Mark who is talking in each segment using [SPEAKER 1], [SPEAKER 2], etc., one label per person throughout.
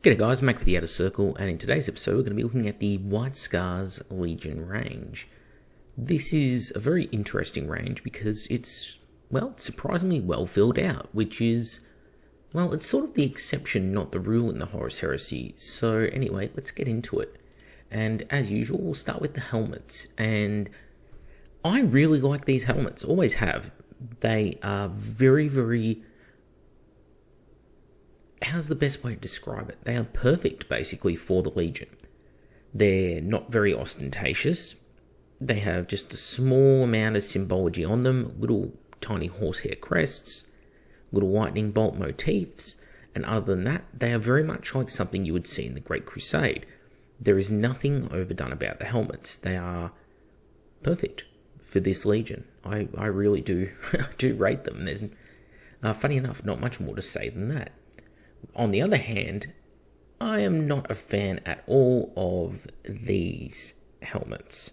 [SPEAKER 1] G'day guys, Mac with the Outer Circle, and in today's episode we're going to be looking at the White Scars Legion range. This is a very interesting range because it's surprisingly well filled out, which is, it's sort of the exception, not the rule in the Horus Heresy. So anyway, let's get into it. And as usual, we'll start with the helmets. And I really like these helmets, always have. They are very... How's the best way to describe it? They are perfect, basically, for the Legion. They're not very ostentatious. They have just a small amount of symbology on them, little tiny horsehair crests, little lightning bolt motifs, and other than that, they are very much like something you would see in the Great Crusade. There is nothing overdone about the helmets. They are perfect for this Legion. I really do rate them. There's, funny enough, not much more to say than that. On the other hand, I am not a fan at all of these helmets.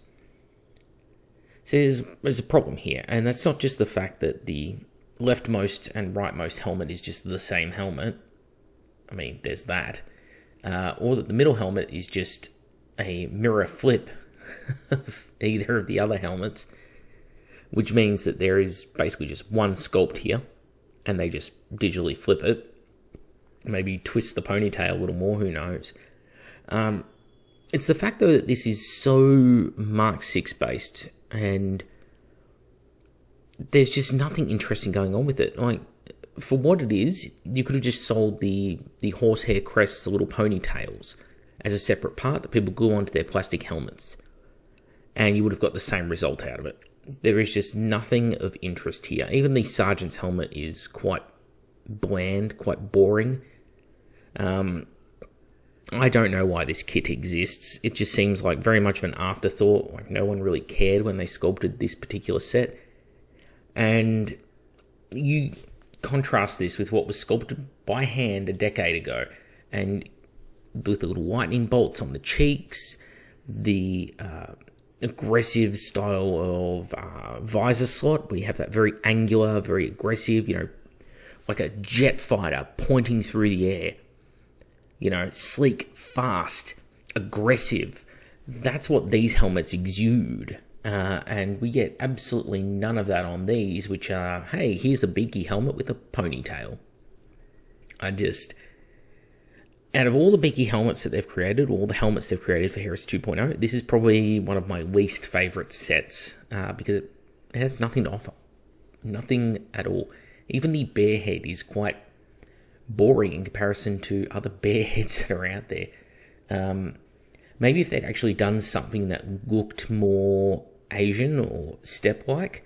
[SPEAKER 1] So there's a problem here, and that's not just the fact that the leftmost and rightmost helmet is just the same helmet. I mean, there's that. Or that the middle helmet is just a mirror flip of either of the other helmets, which means that there is basically just one sculpt here, and they just digitally flip it. Maybe twist the ponytail a little more, who knows. It's the fact, though, that this is so Mark 6 based, and there's just nothing interesting going on with it. Like, for what it is, you could have just sold the horsehair crests, the little ponytails, as a separate part that people glue onto their plastic helmets, and you would have got the same result out of it. There is just nothing of interest here. Even the sergeant's helmet is quite bland, quite boring. I don't know why this kit exists. It just seems like very much of an afterthought. Like, no one really cared when they sculpted this particular set. And you contrast this with what was sculpted by hand a decade ago, and with the little lightning bolts on the cheeks, the aggressive style of visor slot, where you have that very angular, very aggressive, like a jet fighter pointing through the air. Sleek, fast, aggressive. That's what these helmets exude. And we get absolutely none of that on these, which are, hey, here's a beaky helmet with a ponytail. Out of all the beaky helmets that they've created, all the helmets they've created for Heres 2.0, this is probably one of my least favourite sets, because it has nothing to offer. Nothing at all. Even the bear head is quite boring in comparison to other bear heads that are out there. Maybe if they'd actually done something that looked more Asian or steppe-like,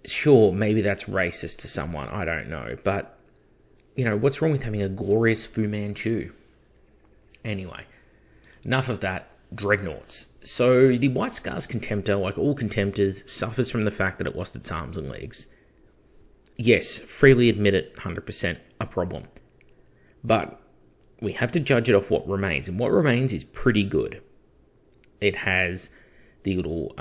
[SPEAKER 1] sure, maybe that's racist to someone, I don't know. But, what's wrong with having a glorious Fu Manchu? Anyway, enough of that. Dreadnoughts. So the White Scars Contemptor, like all Contemptors, suffers from the fact that it lost its arms and legs. Yes, freely admit it, 100% a problem. But we have to judge it off what remains, and what remains is pretty good. It has the little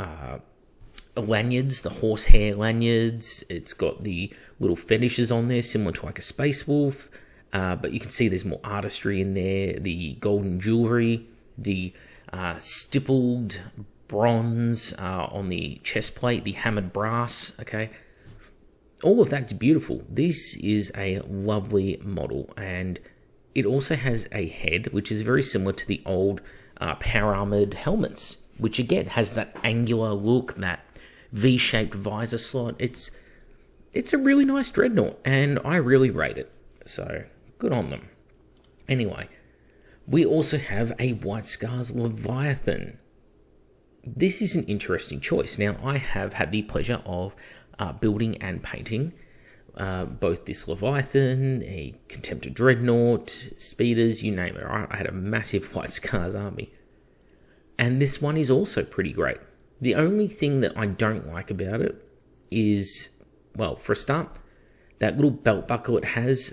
[SPEAKER 1] lanyards, the horsehair lanyards. It's got the little fetishes on there, similar to like a space wolf. But you can see there's more artistry in there. The golden jewelry, the stippled bronze on the chest plate, the hammered brass, okay? All of that's beautiful. This is a lovely model, and it also has a head which is very similar to the old power armored helmets, which again has that angular look, that V-shaped visor slot. It's a really nice dreadnought, and I really rate it. So good on them. Anyway, we also have a White Scars Leviathan. This is an interesting choice. Now, I have had the pleasure of building and painting both this Leviathan, a Contemptor Dreadnought, speeders, you name it. I had a massive White Scars army. And this one is also pretty great. The only thing that I don't like about it is, for a start, that little belt buckle it has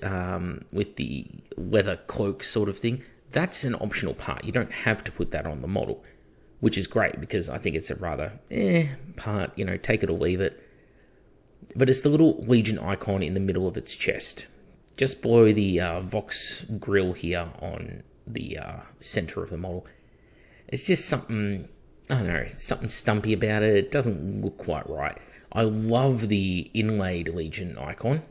[SPEAKER 1] with the leather cloak sort of thing, that's an optional part. You don't have to put that on the model, which is great because I think it's a rather part, take it or leave it. But it's the little Legion icon in the middle of its chest. just below the Vox grill here on the center of the model. It's just something, I don't know, something stumpy about it. It doesn't look quite right. I love the inlaid Legion icon,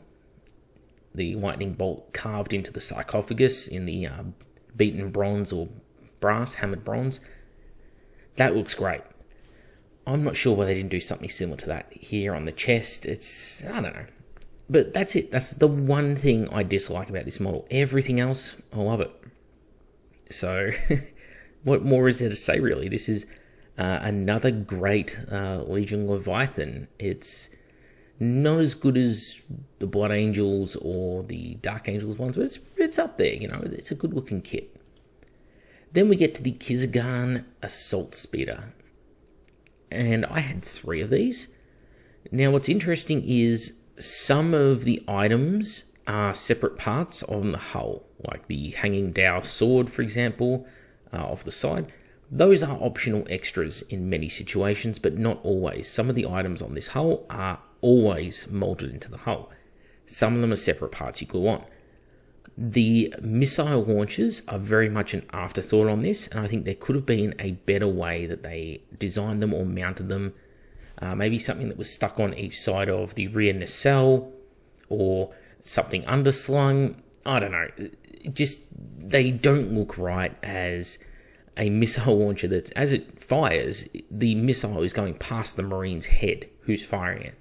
[SPEAKER 1] the lightning bolt carved into the sarcophagus in the beaten bronze or brass, hammered bronze. That looks great. I'm not sure why they didn't do something similar to that here on the chest. I don't know. But that's it. That's the one thing I dislike about this model. Everything else, I love it. So, what more is there to say, really? This is another great Legion Leviathan. It's not as good as the Blood Angels or the Dark Angels ones, but it's up there, you know. It's a good-looking kit. Then we get to the Kizargan Assault Speeder. And I had 3 of these. Now, what's interesting is some of the items are separate parts on the hull, like the Hanging Dao sword, for example, off the side. Those are optional extras in many situations, but not always. Some of the items on this hull are always molded into the hull. Some of them are separate parts you glue on. The missile launchers are very much an afterthought on this, and I think there could have been a better way that they designed them or mounted them. Maybe something that was stuck on each side of the rear nacelle, or something underslung. I don't know. Just, they don't look right as a missile launcher that, as it fires, the missile is going past the Marine's head who's firing it.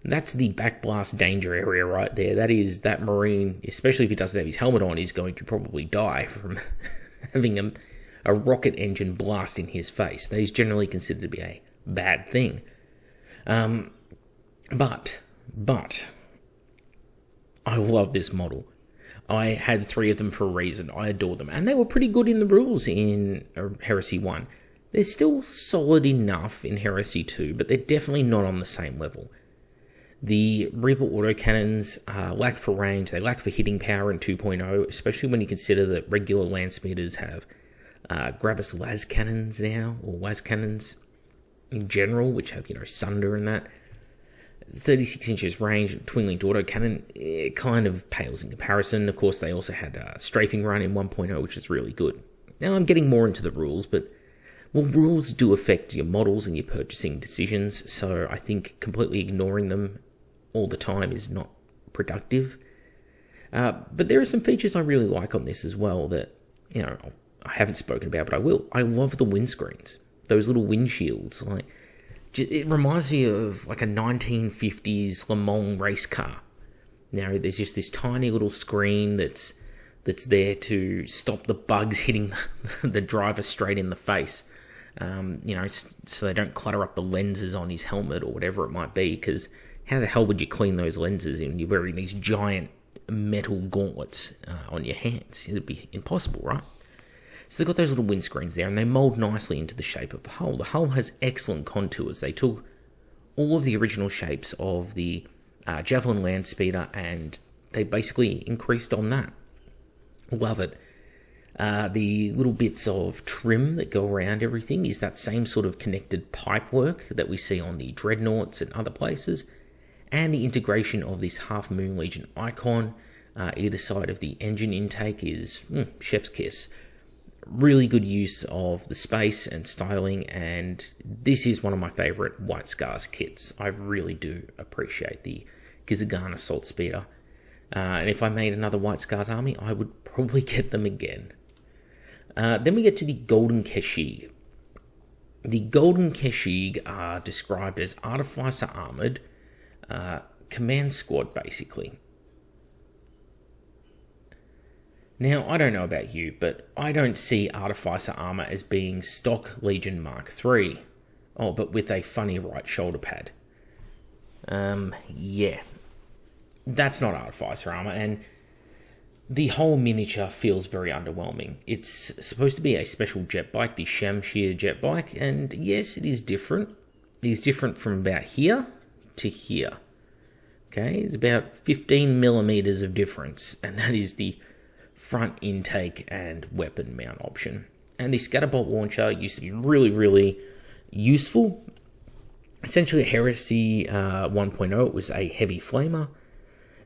[SPEAKER 1] That's the backblast danger area right there. That Marine, especially if he doesn't have his helmet on, is going to probably die from having a rocket engine blast in his face. That is generally considered to be a bad thing. But I love this model. I had 3 of them for a reason. I adore them. And they were pretty good in the rules in Heresy 1. They're still solid enough in Heresy 2, but they're definitely not on the same level. The Reaper autocannons lack for range, they lack for hitting power in 2.0, especially when you consider that regular land speeders have Gravis las cannons now, or las cannons in general, which have, Sunder and that. 36 inches range, twin-linked autocannon, it kind of pales in comparison. Of course, they also had a strafing run in 1.0, which is really good. Now, I'm getting more into the rules, but rules do affect your models and your purchasing decisions, so I think completely ignoring them all the time is not productive. But there are some features I really like on this as well that, I haven't spoken about, but I will. I love the windscreens, those little windshields. It reminds me of like a 1950s Le Mans race car. Now, there's just this tiny little screen that's there to stop the bugs hitting the driver straight in the face. So they don't clutter up the lenses on his helmet or whatever it might be, because how the hell would you clean those lenses when you're wearing these giant metal gauntlets on your hands? It'd be impossible, right? So they've got those little windscreens there, and they mold nicely into the shape of the hull. The hull has excellent contours. They took all of the original shapes of the Javelin land speeder, and they basically increased on that. Love it. The little bits of trim that go around everything is that same sort of connected pipework that we see on the Dreadnoughts and other places, and the integration of this Half Moon Legion icon either side of the engine intake is chef's kiss. Really good use of the space and styling, and this is one of my favourite White Scars kits. I really do appreciate the Kizargan Assault Speeder. And if I made another White Scars army, I would probably get them again. Then we get to the Golden Keshig. The Golden Keshig are described as Artificer Armoured Command Squad, basically. Now, I don't know about you, but I don't see Artificer armor as being stock Legion Mark III. Oh, but with a funny right shoulder pad. Yeah. That's not Artificer armor, and the whole miniature feels very underwhelming. It's supposed to be a special jet bike, the Shamshir jet bike, and yes, it is different. It is different from about here to here. Okay, it's about 15 millimeters of difference, and that is the front intake and weapon mount option. And the Scatterbolt launcher used to be really, really useful. Essentially, Heresy 1.0, it was a heavy flamer.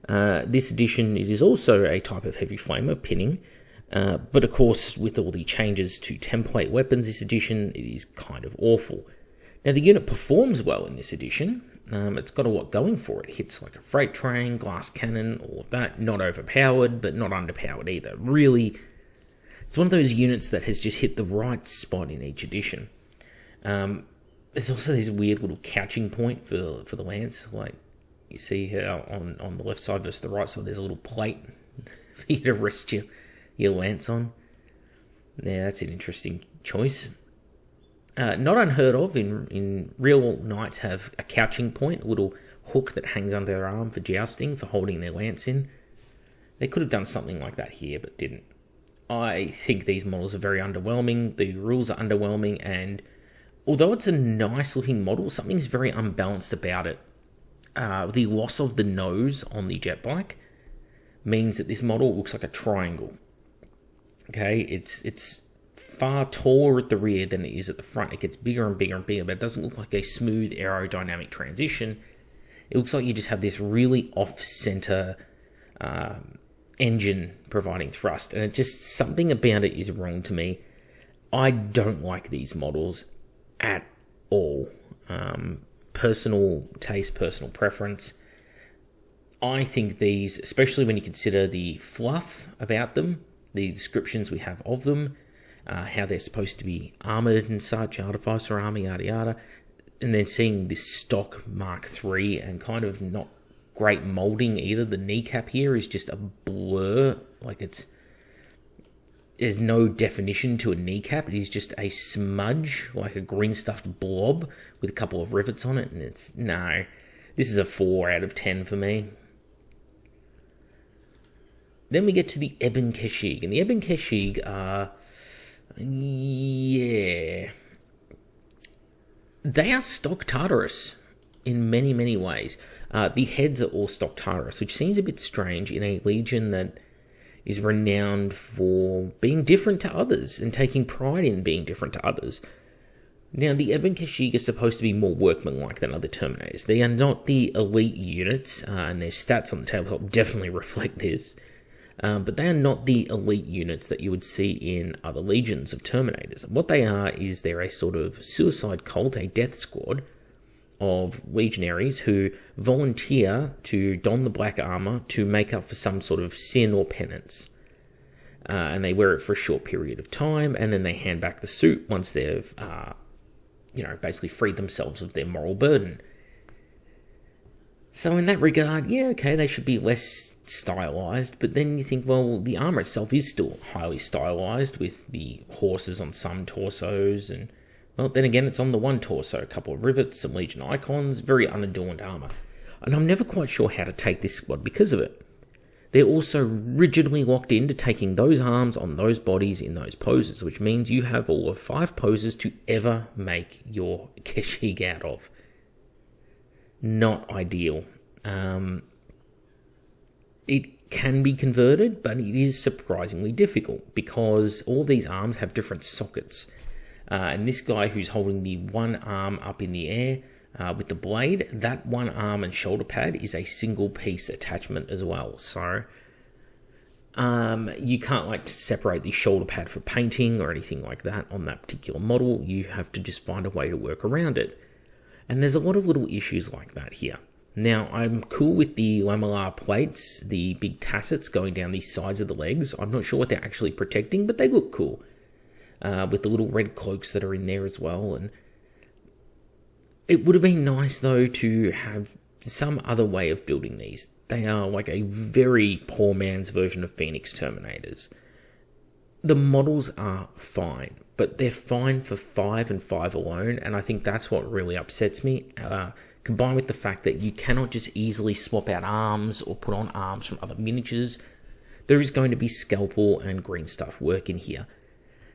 [SPEAKER 1] This edition, it is also a type of heavy flamer, pinning, but of course, with all the changes to template weapons this edition, it is kind of awful. Now, the unit performs well in this edition. It's got a lot going for it. It hits like a freight train, glass cannon, all of that. Not overpowered, but not underpowered either. Really, it's one of those units that has just hit the right spot in each edition. There's also this weird little couching point for the lance. Like, you see here on the left side versus the right side, there's a little plate for you to rest your lance on. Yeah, that's an interesting choice. Not unheard of in real knights have a couching point, a little hook that hangs under their arm for jousting, for holding their lance in. They could have done something like that here, but didn't. I think these models are very underwhelming. The rules are underwhelming, and although it's a nice looking model, something's very unbalanced about it. The loss of the nose on the jet bike means that this model looks like a triangle. Okay, it's far taller at the rear than it is at the front. It gets bigger and bigger and bigger, but it doesn't look like a smooth aerodynamic transition. It looks like you just have this really off-center engine providing thrust, and it just, something about it is wrong to me. I don't like these models at all. Personal taste, personal preference. I think these, especially when you consider the fluff about them, the descriptions we have of them, how they're supposed to be armoured and such, artificer armour, yada yada, and then seeing this stock Mark III and kind of not great moulding either. The kneecap here is just a blur, like there's no definition to a kneecap. It is just a smudge, like a green stuffed blob with a couple of rivets on it, and no, this is a 4 out of 10 for me. Then we get to the Ebon Keshig, and the Ebon Keshig are, yeah, they are stock Tartarus in many, many ways. The heads are all stock Tartarus, which seems a bit strange in a legion that is renowned for being different to others and taking pride in being different to others. Now, the Ebon Keshig is supposed to be more workmanlike than other Terminators. They are not the elite units, and their stats on the tabletop definitely reflect this. But they are not the elite units that you would see in other legions of Terminators. What they are is they're a sort of suicide cult, a death squad of legionaries who volunteer to don the black armor to make up for some sort of sin or penance. And they wear it for a short period of time, and then they hand back the suit once they've, basically freed themselves of their moral burden. So in that regard, yeah, okay, they should be less stylized, but then you think, well, the armor itself is still highly stylized with the horses on some torsos, and, well, then again, it's on the one torso, a couple of rivets, some Legion icons, very unadorned armor. And I'm never quite sure how to take this squad because of it. They're also rigidly locked into taking those arms on those bodies in those poses, which means you have all of 5 poses to ever make your Keshig out of. Not ideal. It can be converted, but it is surprisingly difficult because all these arms have different sockets. And this guy who's holding the one arm up in the air with the blade, that one arm and shoulder pad is a single piece attachment as well. So you can't separate the shoulder pad for painting or anything like that on that particular model. You have to just find a way to work around it. And there's a lot of little issues like that here. Now, I'm cool with the lamellar plates, the big tassets going down the sides of the legs. I'm not sure what they're actually protecting, but they look cool. With the little red cloaks that are in there as well. And it would have been nice, though, to have some other way of building these. They are like a very poor man's version of Phoenix Terminators. The models are fine, but they're fine for 5 and 5 alone, and I think that's what really upsets me, combined with the fact that you cannot just easily swap out arms or put on arms from other miniatures. There is going to be scalpel and green stuff work in here.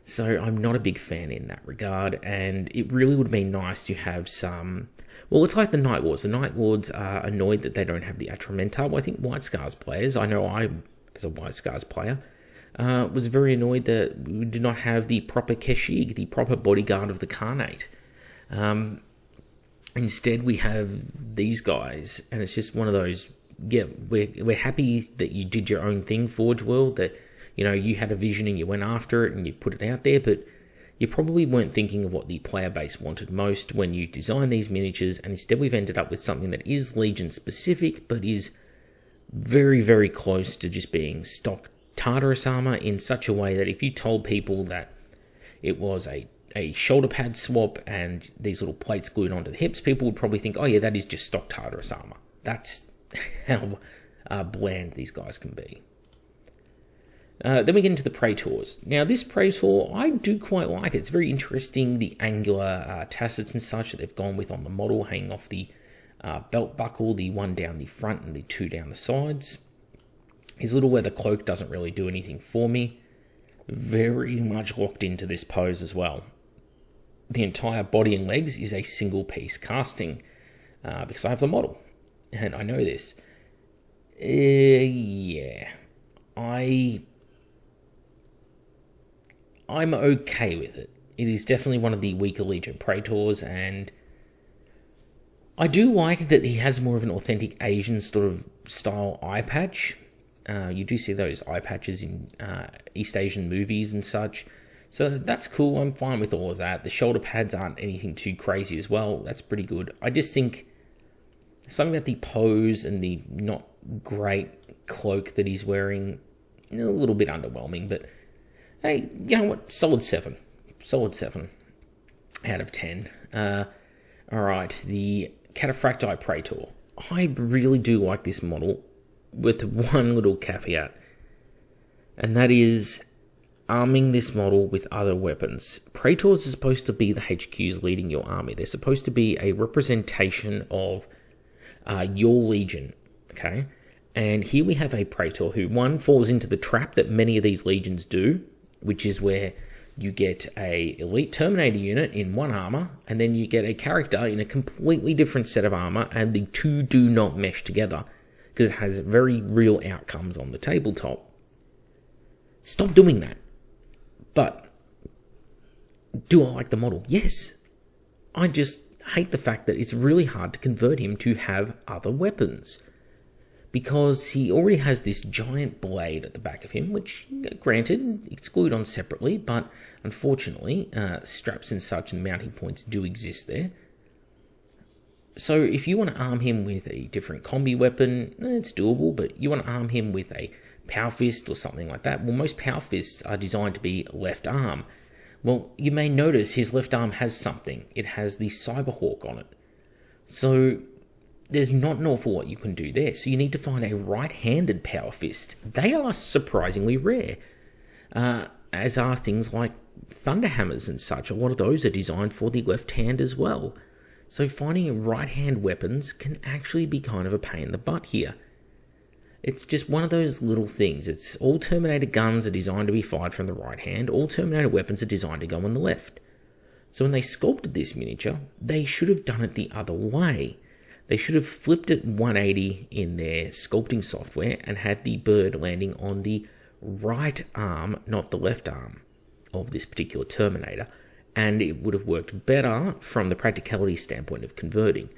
[SPEAKER 1] So I'm not a big fan in that regard, and it really would have been nice to have some... Well, it's like the Night Lords. The Night Lords are annoyed that they don't have the Atramental. I think White Scars players, I know I, as a White Scars player, was very annoyed that we did not have the proper Keshig, the proper bodyguard of the Khanate. Instead, we have these guys, and it's just one of those yeah, we're happy that you did your own thing, Forge World, that, you know, you had a vision and you went after it and you put it out there, but you probably weren't thinking of what the player base wanted most when you designed these miniatures, and instead we've ended up with something that is Legion specific, but is very, very close to just being stock Tartarus armor in such a way that if you told people that it was a shoulder pad swap and these little plates glued onto the hips, people would probably think, oh yeah, that is just stock Tartarus armor. That's how bland these guys can be. Then we get into the Praetors. Now, this Praetor, I do quite like it. It's very interesting, the angular tassets and such that they've gone with on the model, hanging off the belt buckle, the one down the front and the two down the sides. His little leather cloak doesn't really do anything for me. Very much locked into this pose as well. The entire body and legs is a single piece casting because I have the model and I know this. Yeah, I'm okay with it. It is definitely one of the weaker Legion Praetors, and I do like that he has more of an authentic Asian sort of style eye patch. You do see those eye patches in East Asian movies and such. So that's cool. I'm fine with all of that. The shoulder pads aren't anything too crazy as well. That's pretty good. I just think something about the pose and the not great cloak that he's wearing, a little bit underwhelming, but hey, you know what? Solid 7. Solid 7 out of 10. Alright, the Cataphracti Praetor. I really do like this model with one little caveat, and that is arming this model with other weapons. Praetors are supposed to be the HQs leading your army. They're supposed to be a representation of your legion, okay? And here we have a Praetor who, one, falls into the trap that many of these legions do, which is where you get a elite Terminator unit in one armor, and then you get a character in a completely different set of armor, and the two do not mesh together, because it has very real outcomes on the tabletop. Stop doing that. But, do I like the model? Yes. I just hate the fact that it's really hard to convert him to have other weapons, because he already has this giant blade at the back of him, which, granted, it's glued on separately, but unfortunately, straps and such and mounting points do exist there. So if you want to arm him with a different combi weapon, it's doable, but you want to arm him with a power fist or something like that, well, most power fists are designed to be left arm. Well, you may notice his left arm has something. It has the Cyberhawk on it. So there's not an awful lot you can do there. So you need to find a right-handed power fist. They are surprisingly rare, as are things like Thunderhammers and such. A lot of those are designed for the left hand as well. So finding right-hand weapons can actually be kind of a pain in the butt here. It's just one of those little things. It's all Terminator guns are designed to be fired from the right hand. All Terminator weapons are designed to go on the left. So when they sculpted this miniature, they should have done it the other way. They should have flipped it 180 in their sculpting software and had the bird landing on the right arm, not the left arm, of this particular Terminator. And it would have worked better from the practicality standpoint of converting.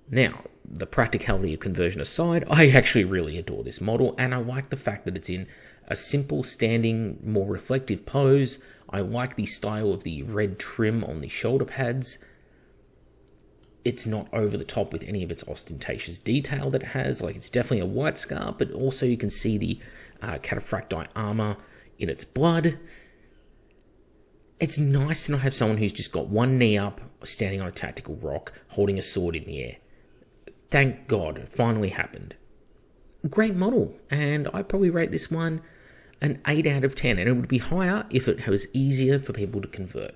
[SPEAKER 1] Now, the practicality of conversion aside, I actually really adore this model, and I like the fact that it's in a simple, standing, more reflective pose. I like the style of the red trim on the shoulder pads. It's not over the top with any of its ostentatious detail that it has. Like, it's definitely a white scar, but also you can see the Cataphracti armor in its blood. It's nice to not have someone who's just got one knee up, standing on a tactical rock, holding a sword in the air. Thank God, it finally happened. Great model, and I probably rate this one an 8 out of 10, and it would be higher if it was easier for people to convert.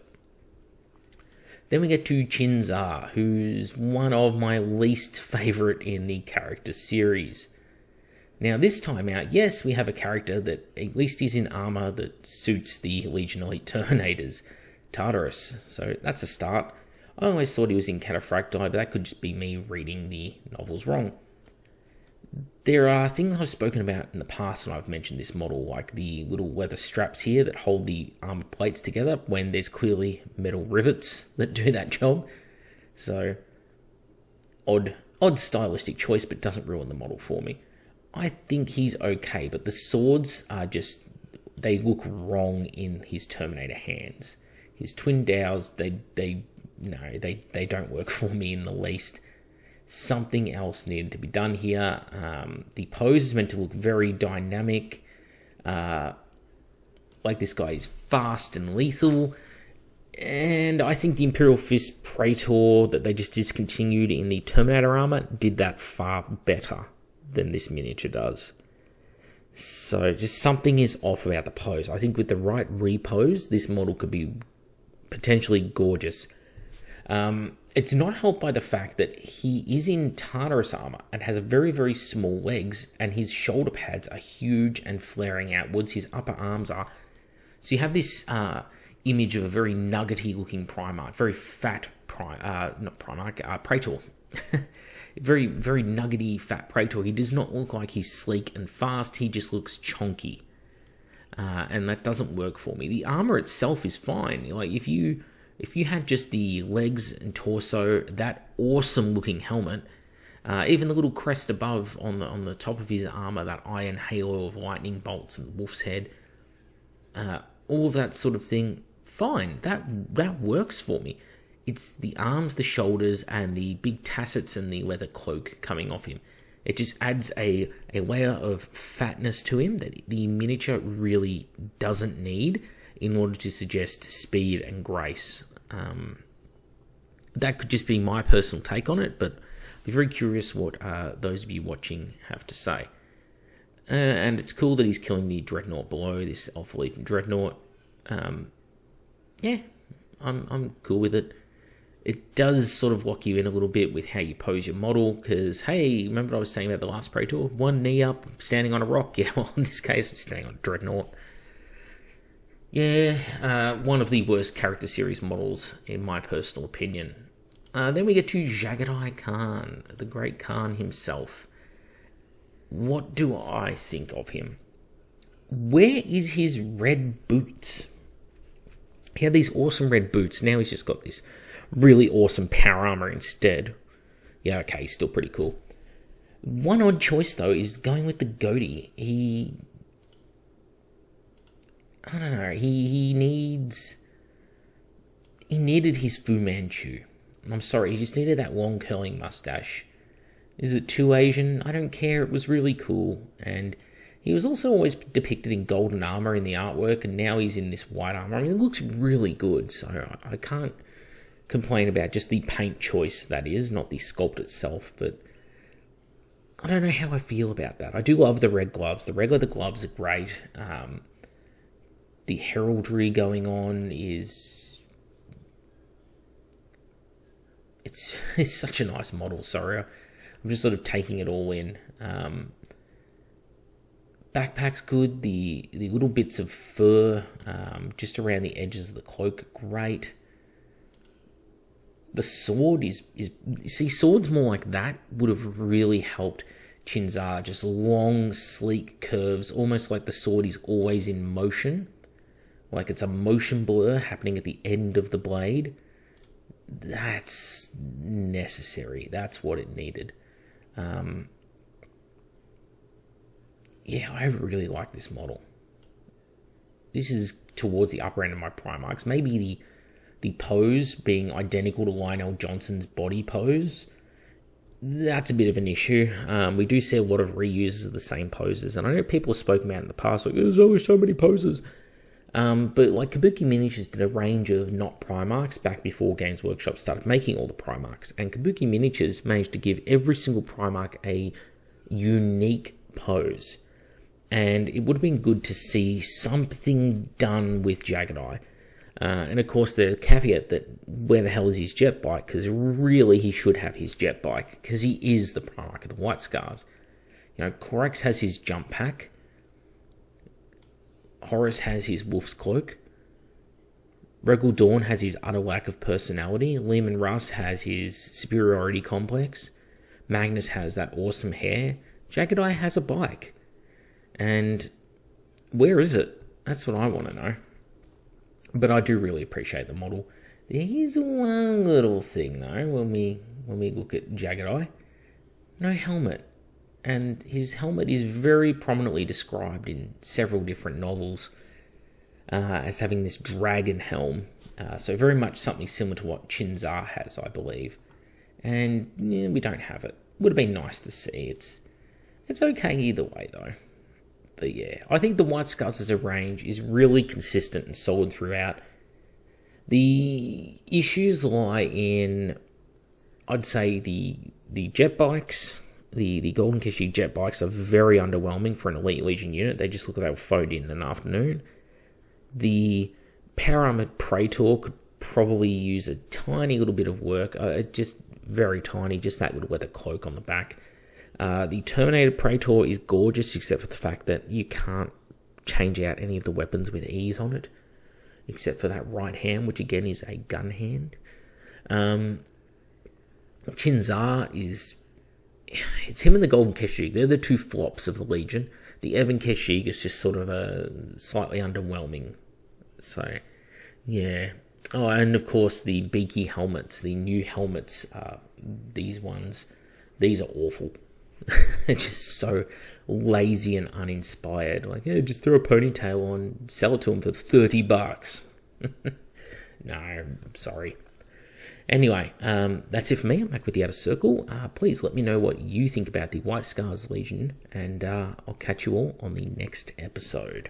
[SPEAKER 1] Then we get to Chinzar, who's one of my least favourite in the character series. Now, this time out, yes, we have a character that at least is in armour that suits the Legion Elite Terminators, Tartarus, so that's a start. I always thought he was in Cataphracti, but that could just be me reading the novels wrong. There are things I've spoken about in the past when I've mentioned this model, like the little leather straps here that hold the armor plates together when there's clearly metal rivets that do that job. So, odd Odd stylistic choice, but doesn't ruin the model for me. I think he's okay, but the swords are just, they look wrong in his Terminator hands. His twin dowels, they don't work for me in the least. Something else needed to be done here. The pose is meant to look very dynamic. Like this guy is fast and lethal. And I think the Imperial Fist Praetor that they just discontinued in the Terminator armor did that far better than this miniature does. So just something is off about the pose. I think with the right repose, this model could be potentially gorgeous. It's not helped by the fact that he is in Tartarus armor and has very, very small legs, and his shoulder pads are huge and flaring outwards. His upper arms are. So you have this image of a very nuggety looking Primarch, very fat Praetor. Very, very nuggety, fat Praetor. He does not look like he's sleek and fast. He just looks chonky. And that doesn't work for me. The armor itself is fine. Like, if you had just the legs and torso, that awesome looking helmet, even the little crest above on the top of his armor, that iron halo of lightning bolts and wolf's head, all of that sort of thing, fine. That works for me. It's the arms, the shoulders, and the big tassets and the leather cloak coming off him. It just adds a layer of fatness to him that the miniature really doesn't need in order to suggest speed and grace. That could just be my personal take on it, but I'd be very curious what those of you watching have to say. And it's cool that he's killing the Dreadnought below, this Alpha Legion Dreadnought. Yeah, I'm cool with it. It does sort of lock you in a little bit with how you pose your model, because, hey, remember what I was saying about the last Praetor? One knee up, standing on a rock. Yeah, well, in this case, it's standing on a Dreadnought. Yeah, one of the worst character series models, in my personal opinion. Then we get to Jagadai Khan, the great Khan himself. What do I think of him? Where is his red boots? He had these awesome red boots. Now he's just got this really awesome power armor instead. Yeah, okay, he's still pretty cool. One odd choice, though, is going with the goatee. I don't know, he needed his Fu Manchu. I'm sorry, he just needed that long curling mustache. Is it too Asian? I don't care, it was really cool. And he was also always depicted in golden armor in the artwork, and now he's in this white armor. I mean, it looks really good, so I can't complain about just the paint choice, that is, not the sculpt itself, but I don't know how I feel about that. I do love the red gloves. The red leather gloves are great. The heraldry going on is... It's such a nice model, sorry. I'm just sort of taking it all in. Backpack's good. The little bits of fur just around the edges of the cloak, great. The sword is see, swords more like that would have really helped Chinzar. Just long, sleek curves, almost like the sword is always in motion. Like it's a motion blur happening at the end of the blade. That's necessary. That's what it needed. Yeah, I really like this model. This is towards the upper end of my Primarchs. Maybe the pose being identical to Lionel Johnson's body pose, that's a bit of an issue. We do see a lot of reuses of the same poses, and I know people have spoken about in the past, like, there's always so many poses. But like Kabuki Miniatures did a range of not Primarchs back before Games Workshop started making all the Primarchs, and Kabuki Miniatures managed to give every single Primarch a unique pose. And it would have been good to see something done with Jagadai. And of course, the caveat that where the hell is his jet bike? Because really, he should have his jet bike, because he is the Primarch of the White Scars. You know, Corax has his jump pack. Horus has his wolf's cloak. Regal Dawn has his utter lack of personality. Leman Russ has his superiority complex. Magnus has that awesome hair. Jagadai has a bike. And where is it? That's what I want to know. But I do really appreciate the model. There is one little thing though when we look at Jagadai. no helmet. And his helmet is very prominently described in several different novels as having this dragon helm. So very much something similar to what Chinzar has, I believe. And we don't have it. Would have been nice to see. It's okay either way, though. But yeah, I think the White Scars as a range is really consistent and solid throughout. The issues lie in, I'd say, the jet bikes. The Golden Keshiq jet bikes are very underwhelming for an Elite Legion unit. They just look like they were phoned in an afternoon. The Power Armored Praetor could probably use a tiny little bit of work. Just very tiny, just that little leather cloak on the back. The Terminator Praetor is gorgeous, except for the fact that you can't change out any of the weapons with ease on it, except for that right hand, which again is a gun hand. Chinzar is... It's him and the Golden Keshiq. They're the two flops of the Legion. The Evan Keshiq is just sort of a slightly underwhelming. So, yeah. Oh, and of course the beaky helmets, the new helmets, these ones, these are awful. They're just so lazy and uninspired. Like, yeah, just throw a ponytail on, sell it to them for $30. No, I'm sorry. Anyway, that's it for me. I'm back with the Outer Circle. Please let me know what you think about the White Scars Legion, and I'll catch you all on the next episode.